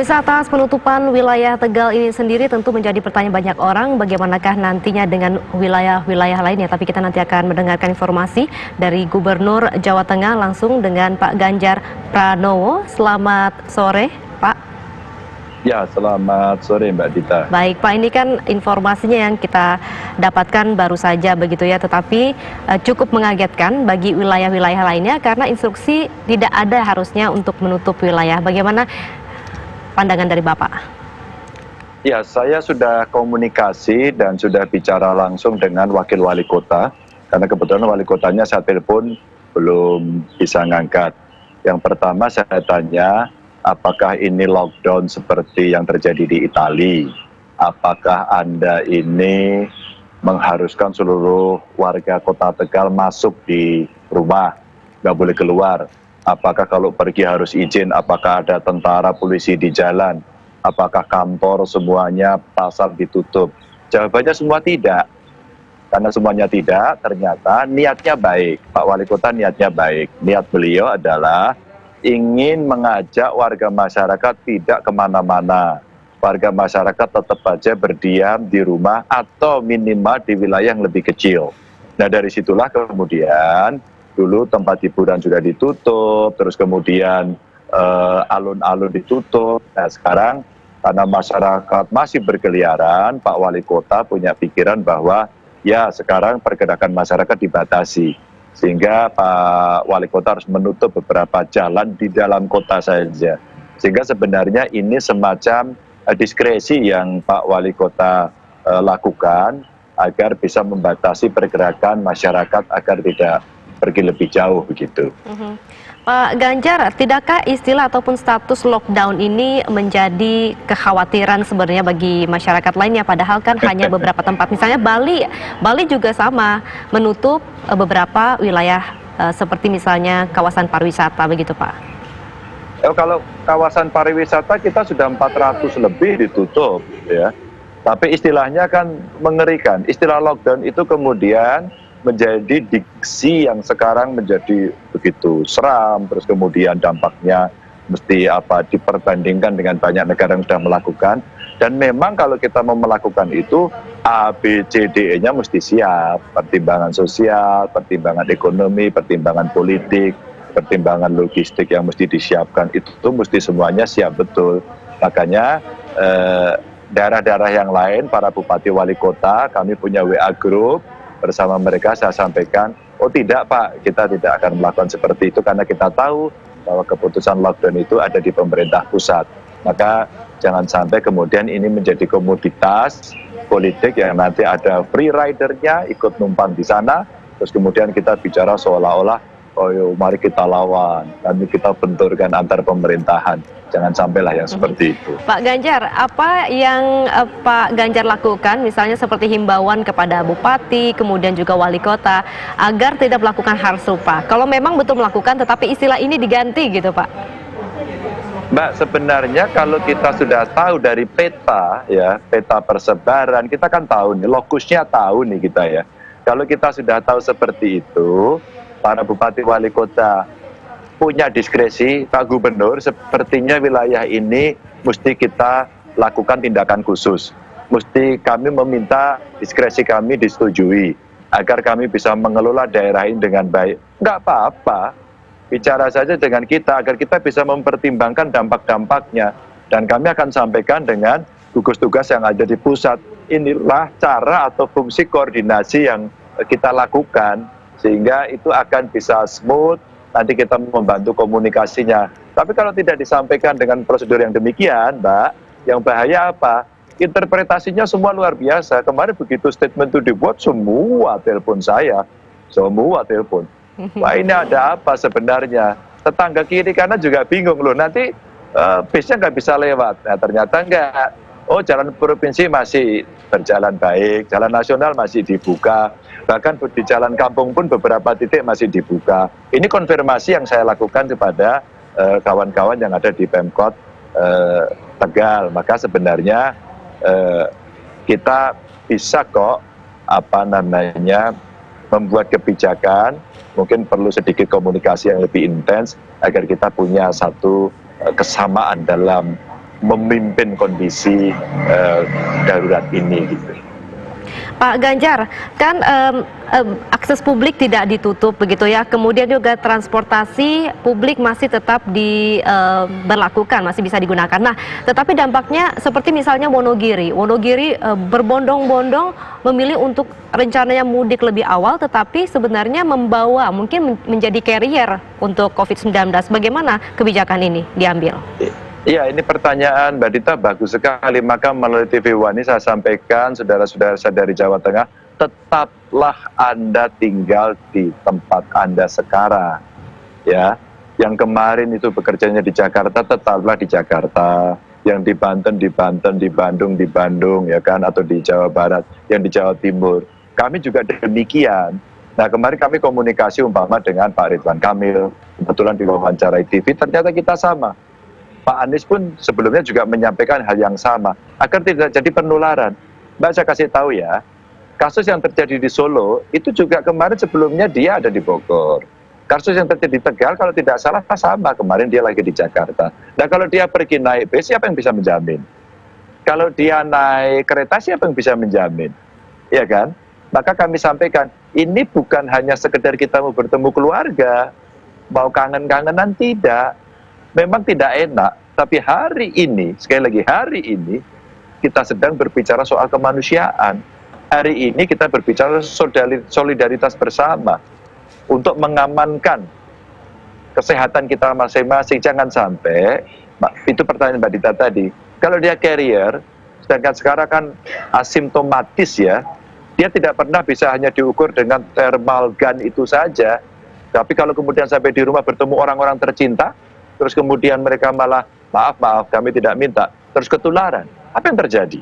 Pemirsa, atas penutupan wilayah Tegal ini sendiri tentu menjadi pertanyaan banyak orang bagaimanakah nantinya dengan wilayah-wilayah lainnya. Tapi kita nanti akan mendengarkan informasi dari Gubernur Jawa Tengah langsung dengan Pak Ganjar Pranowo. Selamat sore, Pak. Ya, selamat sore Mbak Dita. Baik Pak, ini kan informasinya yang kita dapatkan baru saja begitu ya, tetapi cukup mengagetkan bagi wilayah-wilayah lainnya karena instruksi tidak ada harusnya untuk menutup wilayah. Bagaimana pandangan dari Bapak? Ya, saya sudah komunikasi dan sudah bicara langsung dengan wakil wali kota, karena kebetulan wali kotanya saya telepon belum bisa ngangkat. Yang pertama saya tanya, apakah ini lockdown seperti yang terjadi di Italia? Apakah Anda ini mengharuskan seluruh warga kota Tegal masuk di rumah, nggak boleh keluar? Apakah kalau pergi harus izin? Apakah ada tentara polisi di jalan? Apakah kantor semuanya pasar ditutup? Jawabannya semua tidak. Karena semuanya tidak, ternyata niatnya baik. Pak Wali Kota niatnya baik. Niat beliau adalah ingin mengajak warga masyarakat tidak kemana-mana. Warga masyarakat tetap saja berdiam di rumah atau minimal di wilayah yang lebih kecil. Nah, dari situlah kemudian dulu tempat hiburan sudah ditutup, terus kemudian alun-alun ditutup. Nah, sekarang karena masyarakat masih berkeliaran, Pak Wali Kota punya pikiran bahwa ya sekarang pergerakan masyarakat dibatasi. Sehingga Pak Wali Kota harus menutup beberapa jalan di dalam kota saja. Sehingga sebenarnya ini semacam diskresi yang Pak Wali Kota lakukan agar bisa membatasi pergerakan masyarakat agar tidak pergi lebih jauh begitu. Pak Ganjar, tidakkah istilah ataupun status lockdown ini menjadi kekhawatiran sebenarnya bagi masyarakat lainnya? Padahal kan hanya beberapa tempat, misalnya Bali juga sama menutup beberapa wilayah seperti misalnya kawasan pariwisata begitu Pak. Kalau kawasan pariwisata kita sudah 400 lebih ditutup ya. Tapi istilahnya kan mengerikan. Istilah lockdown itu kemudian menjadi diksi yang sekarang menjadi begitu seram, terus kemudian dampaknya mesti diperbandingkan dengan banyak negara yang sudah melakukan. Dan memang kalau kita mau melakukan itu A, B, C, D, E-nya mesti siap. Pertimbangan sosial, pertimbangan ekonomi, pertimbangan politik, pertimbangan logistik yang mesti disiapkan itu mesti semuanya siap betul. Makanya daerah-daerah yang lain, para bupati wali kota, kami punya WA group. Bersama mereka saya sampaikan, oh tidak Pak, kita tidak akan melakukan seperti itu karena kita tahu bahwa keputusan lockdown itu ada di pemerintah pusat. Maka jangan sampai kemudian ini menjadi komoditas politik yang nanti ada free ridernya ikut numpang di sana, terus kemudian kita bicara seolah-olah, oh yuk, mari kita lawan, nanti kita benturkan antar pemerintahan. Jangan sampailah yang seperti itu. Pak Ganjar, apa yang Pak Ganjar lakukan, misalnya seperti himbauan kepada bupati, kemudian juga wali kota, agar tidak melakukan hal serupa? Kalau memang betul melakukan, tetapi istilah ini diganti gitu Pak. Mbak, sebenarnya kalau kita sudah tahu dari peta, ya peta persebaran, kita kan tahu nih, lokusnya tahu nih kita ya. Kalau kita sudah tahu seperti itu, para bupati wali kota punya diskresi, Pak Gubernur, sepertinya wilayah ini mesti kita lakukan tindakan khusus. Mesti kami meminta diskresi kami disetujui, agar kami bisa mengelola daerah ini dengan baik. Enggak apa-apa, bicara saja dengan kita, agar kita bisa mempertimbangkan dampak-dampaknya. Dan kami akan sampaikan dengan gugus tugas yang ada di pusat. Inilah cara atau fungsi koordinasi yang kita lakukan, sehingga itu akan bisa smooth. Nanti kita membantu komunikasinya. Tapi kalau tidak disampaikan dengan prosedur yang demikian, Mbak, yang bahaya apa? Interpretasinya semua luar biasa. Kemarin begitu statement itu dibuat, semua telepon saya. Semua telepon. Wah, ini ada apa sebenarnya? Tetangga kiri kanan juga bingung loh. Nanti bisnya nggak bisa lewat. Nah, ternyata enggak. Oh, jalan provinsi masih berjalan baik, jalan nasional masih dibuka, bahkan di jalan kampung pun beberapa titik masih dibuka. Ini konfirmasi yang saya lakukan kepada kawan-kawan yang ada di Pemkot Tegal. Maka sebenarnya kita bisa kok membuat kebijakan, mungkin perlu sedikit komunikasi yang lebih intens agar kita punya satu kesamaan dalam memimpin kondisi darurat ini gitu. Pak Ganjar, kan akses publik tidak ditutup begitu ya, kemudian juga transportasi publik masih tetap diberlakukan, masih bisa digunakan. Nah, tetapi dampaknya seperti misalnya Wonogiri berbondong-bondong memilih untuk rencananya mudik lebih awal, tetapi sebenarnya membawa mungkin menjadi carrier untuk COVID-19. Bagaimana kebijakan ini diambil? Iya, ini pertanyaan Mbak Dita bagus sekali. Maka melalui TV One ini saya sampaikan, saudara-saudara saya dari Jawa Tengah, tetaplah Anda tinggal di tempat Anda sekarang. Ya, yang kemarin itu bekerjanya di Jakarta, tetaplah di Jakarta. Yang di Banten, di Bandung, ya kan, atau di Jawa Barat, yang di Jawa Timur. Kami juga demikian. Nah, kemarin kami komunikasi umpama dengan Pak Ridwan Kamil, kebetulan di wawancarai TV, ternyata kita sama. Pak Anies pun sebelumnya juga menyampaikan hal yang sama, agar tidak jadi penularan. Mbak, saya kasih tahu ya, kasus yang terjadi di Solo, itu juga kemarin sebelumnya dia ada di Bogor. Kasus yang terjadi di Tegal, kalau tidak salah sama, kemarin dia lagi di Jakarta. Nah, kalau dia pergi naik bis, siapa yang bisa menjamin? Kalau dia naik kereta, siapa yang bisa menjamin? Ya kan? Maka kami sampaikan, ini bukan hanya sekedar kita mau bertemu keluarga, mau kangen-kangenan, tidak. Memang tidak enak, tapi hari ini, sekali lagi hari ini, kita sedang berbicara soal kemanusiaan. Hari ini kita berbicara solidaritas bersama untuk mengamankan kesehatan kita masing-masing. Jangan sampai, itu pertanyaan Mbak Dita tadi, kalau dia carrier, sedangkan sekarang kan asimptomatis ya, dia tidak pernah bisa hanya diukur dengan thermal gun itu saja. Tapi kalau kemudian sampai di rumah bertemu orang-orang tercinta, terus kemudian mereka malah, maaf kami tidak minta, terus ketularan. Apa yang terjadi?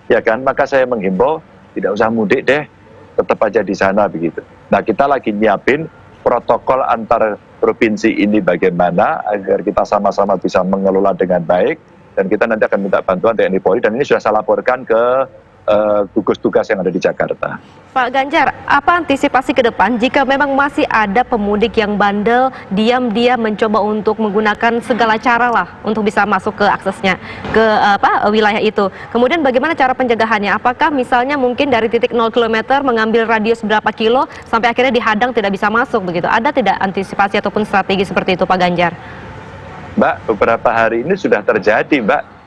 Ya kan, maka saya menghimbau, tidak usah mudik deh, tetap aja di sana begitu. Nah, kita lagi nyiapin protokol antar provinsi ini bagaimana, agar kita sama-sama bisa mengelola dengan baik, dan kita nanti akan minta bantuan TNI Polri, dan ini sudah saya laporkan ke gugus tugas yang ada di Jakarta. Pak Ganjar, apa antisipasi ke depan jika memang masih ada pemudik yang bandel, diam-diam mencoba untuk menggunakan segala cara lah untuk bisa masuk ke aksesnya ke wilayah itu. Kemudian bagaimana cara pencegahannya? Apakah misalnya mungkin dari titik 0 km mengambil radius berapa kilo sampai akhirnya dihadang tidak bisa masuk begitu? Ada tidak antisipasi ataupun strategi seperti itu, Pak Ganjar? Mbak, beberapa hari ini sudah terjadi, Mbak.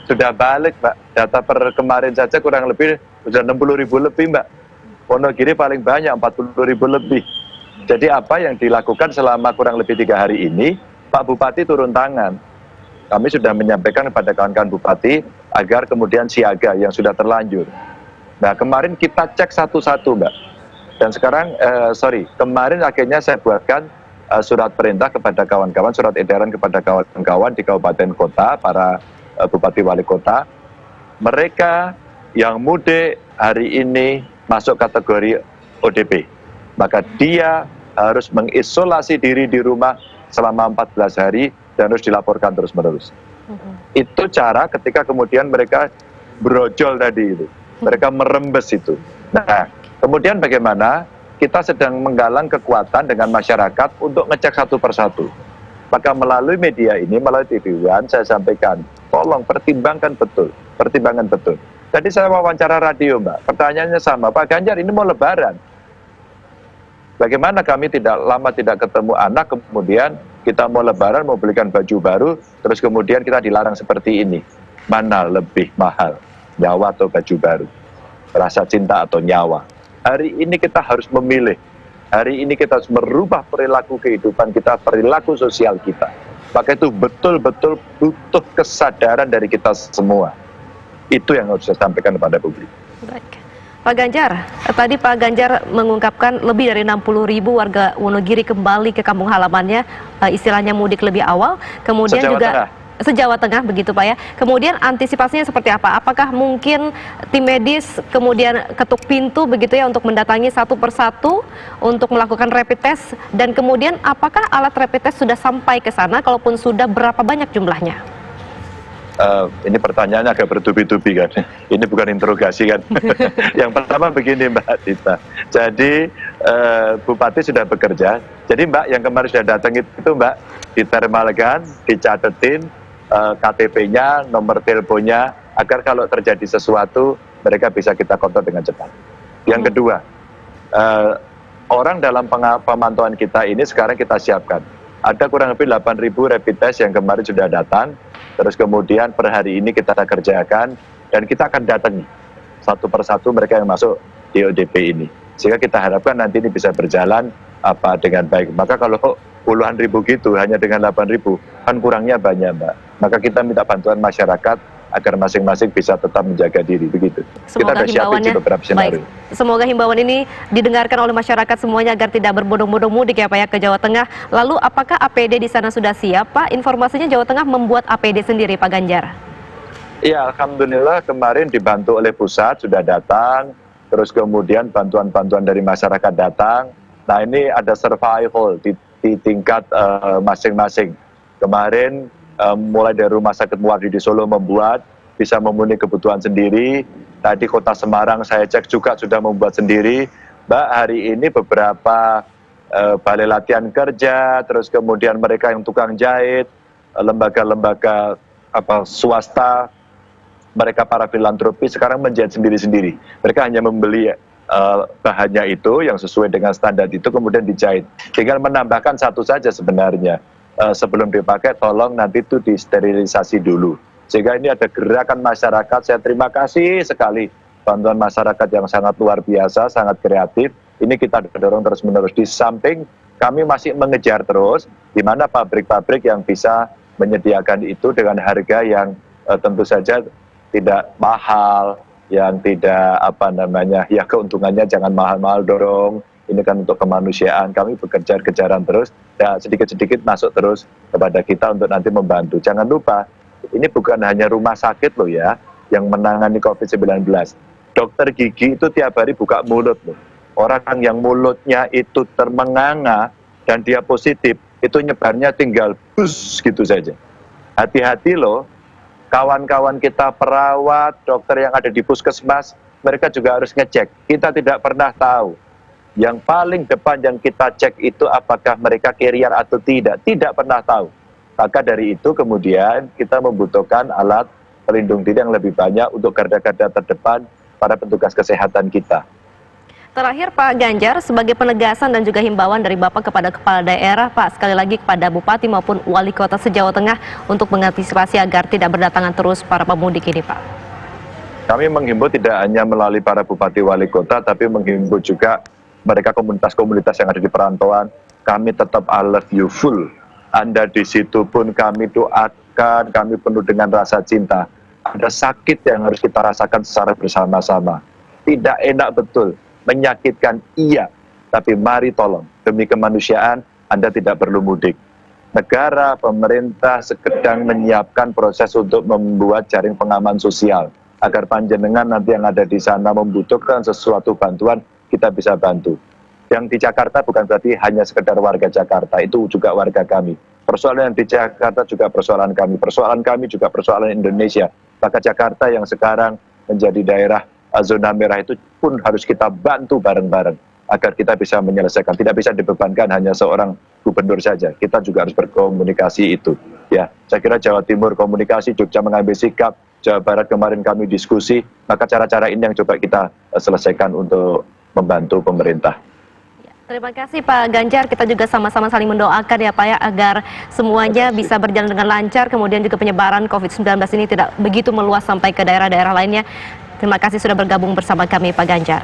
Sudah balik, Mbak. Data per kemarin saja kurang lebih sudah 60.000 lebih, Mbak. Wonogiri paling banyak, 40.000 lebih. Jadi apa yang dilakukan selama kurang lebih 3 hari ini, Pak Bupati turun tangan. Kami sudah menyampaikan kepada kawan-kawan Bupati agar kemudian siaga yang sudah terlanjur. Nah, kemarin kita cek satu-satu, Mbak. Dan sekarang, kemarin akhirnya saya buatkan surat perintah kepada kawan-kawan, surat edaran kepada kawan-kawan di kabupaten kota, para Bupati Wali Kota, mereka yang mudik hari ini masuk kategori ODP, maka dia harus mengisolasi diri di rumah selama 14 hari dan harus dilaporkan terus-menerus. Itu cara ketika kemudian mereka brojol tadi itu, mereka merembes itu. Nah, kemudian bagaimana kita sedang menggalang kekuatan dengan masyarakat untuk ngecek satu persatu. Maka melalui media ini, melalui TV One, saya sampaikan, tolong pertimbangkan betul. Tadi saya wawancara radio, Mbak, pertanyaannya sama, Pak Ganjar ini mau lebaran. Bagaimana kami lama tidak ketemu anak, kemudian kita mau lebaran, mau belikan baju baru, terus kemudian kita dilarang seperti ini. Mana lebih mahal, nyawa atau baju baru? Rasa cinta atau nyawa? Hari ini kita harus memilih. Hari ini kita harus merubah perilaku kehidupan kita, perilaku sosial kita. Maka itu betul-betul butuh kesadaran dari kita semua. Itu yang harus saya sampaikan kepada publik. Baik. Pak Ganjar, tadi Pak Ganjar mengungkapkan lebih dari 60.000 warga Wonogiri kembali ke kampung halamannya, istilahnya mudik lebih awal. Kemudian juga se-Jawa Tengah begitu Pak ya. Kemudian antisipasinya seperti apa? Apakah mungkin tim medis kemudian ketuk pintu begitu ya untuk mendatangi satu persatu untuk melakukan rapid test, dan kemudian apakah alat rapid test sudah sampai ke sana? Kalaupun sudah, berapa banyak jumlahnya? Ini pertanyaannya agak bertubi-tubi kan. Ini bukan interogasi kan. Yang pertama begini Mbak Dita. Jadi Bupati sudah bekerja. Jadi Mbak yang kemarin sudah datang itu Mbak ditermalkan, dicatetin, KTP-nya, nomor teleponnya, agar kalau terjadi sesuatu mereka bisa kita kontak dengan cepat. Yang kedua, orang dalam pemantauan kita ini sekarang kita siapkan. Ada kurang lebih 8.000 rapid test yang kemarin sudah datang, terus kemudian per hari ini kita kerjakan, dan kita akan datangi satu persatu mereka yang masuk di ODP ini. Sehingga kita harapkan nanti ini bisa berjalan dengan baik. Maka kalau puluhan ribu gitu hanya dengan 8.000, kan kurangnya banyak, Mbak. Maka kita minta bantuan masyarakat agar masing-masing bisa tetap menjaga diri, begitu. Semoga kita sudah siapin di beberapa skenario. Semoga himbauan ini didengarkan oleh masyarakat semuanya agar tidak berbondong-bondong mudik ya Pak ya ke Jawa Tengah. Lalu apakah APD di sana sudah siap Pak? Informasinya Jawa Tengah membuat APD sendiri Pak Ganjar. Iya, alhamdulillah kemarin dibantu oleh pusat sudah datang, terus kemudian bantuan-bantuan dari masyarakat datang. Nah ini ada survival di tingkat masing-masing. Kemarin mulai dari Rumah Sakit Muwardi di Solo membuat, bisa memenuhi kebutuhan sendiri. Tadi Kota Semarang saya cek juga sudah membuat sendiri. Mbak, hari ini beberapa balai latihan kerja, terus kemudian mereka yang tukang jahit, lembaga-lembaga swasta, mereka para filantropi sekarang menjahit sendiri-sendiri. Mereka hanya membeli bahannya itu yang sesuai dengan standar itu kemudian dijahit. Tinggal menambahkan satu saja sebenarnya. Sebelum dipakai tolong nanti itu disterilisasi dulu. Sehingga ini ada gerakan masyarakat, saya terima kasih sekali bantuan masyarakat yang sangat luar biasa, sangat kreatif. Ini kita dorong terus-menerus. Di samping kami masih mengejar terus di mana pabrik-pabrik yang bisa menyediakan itu dengan harga yang tentu saja tidak mahal, yang tidak ya keuntungannya jangan mahal-mahal dorong. Ini kan untuk kemanusiaan, kami bekerja-kejaran terus, ya sedikit-sedikit masuk terus kepada kita untuk nanti membantu. Jangan lupa, ini bukan hanya rumah sakit loh ya, yang menangani COVID-19. Dokter gigi itu tiap hari buka mulut loh. Orang yang mulutnya itu termenganga dan dia positif, itu nyebarnya tinggal bus gitu saja. Hati-hati loh, kawan-kawan kita perawat, dokter yang ada di puskesmas, mereka juga harus ngecek. Kita tidak pernah tahu. Yang paling depan yang kita cek itu apakah mereka carrier atau tidak pernah tahu. Maka dari itu kemudian kita membutuhkan alat pelindung diri yang lebih banyak untuk garda-garda terdepan para petugas kesehatan kita. Terakhir Pak Ganjar, sebagai penegasan dan juga himbauan dari Bapak kepada kepala daerah, Pak, sekali lagi kepada Bupati maupun Wali Kota se-Jawa Tengah untuk mengantisipasi agar tidak berdatangan terus para pemudik ini, Pak. Kami menghimbau tidak hanya melalui para Bupati Wali Kota, tapi menghimbau juga mereka komunitas-komunitas yang ada di perantauan. Kami tetap I love you full. Anda di situ pun kami doakan, kami penuh dengan rasa cinta. Ada sakit yang harus kita rasakan secara bersama-sama. Tidak enak betul, menyakitkan iya, tapi mari tolong, demi kemanusiaan Anda tidak perlu mudik. Negara, pemerintah sedang menyiapkan proses untuk membuat jaring pengaman sosial, agar panjenengan nanti yang ada di sana membutuhkan sesuatu bantuan, kita bisa bantu. Yang di Jakarta bukan berarti hanya sekedar warga Jakarta, itu juga warga kami. Persoalan yang di Jakarta juga persoalan kami juga persoalan Indonesia. Maka Jakarta yang sekarang menjadi daerah zona merah itu pun harus kita bantu bareng-bareng agar kita bisa menyelesaikan. Tidak bisa dibebankan hanya seorang gubernur saja. Kita juga harus berkomunikasi itu. Ya, saya kira Jawa Timur komunikasi, Jogja mengambil sikap, Jawa Barat kemarin kami diskusi. Maka cara-cara ini yang coba kita selesaikan untuk membantu pemerintah. Terima kasih Pak Ganjar, kita juga sama-sama saling mendoakan ya Pak ya, agar semuanya bisa berjalan dengan lancar, kemudian juga penyebaran COVID-19 ini tidak begitu meluas sampai ke daerah-daerah lainnya. Terima kasih sudah bergabung bersama kami Pak Ganjar.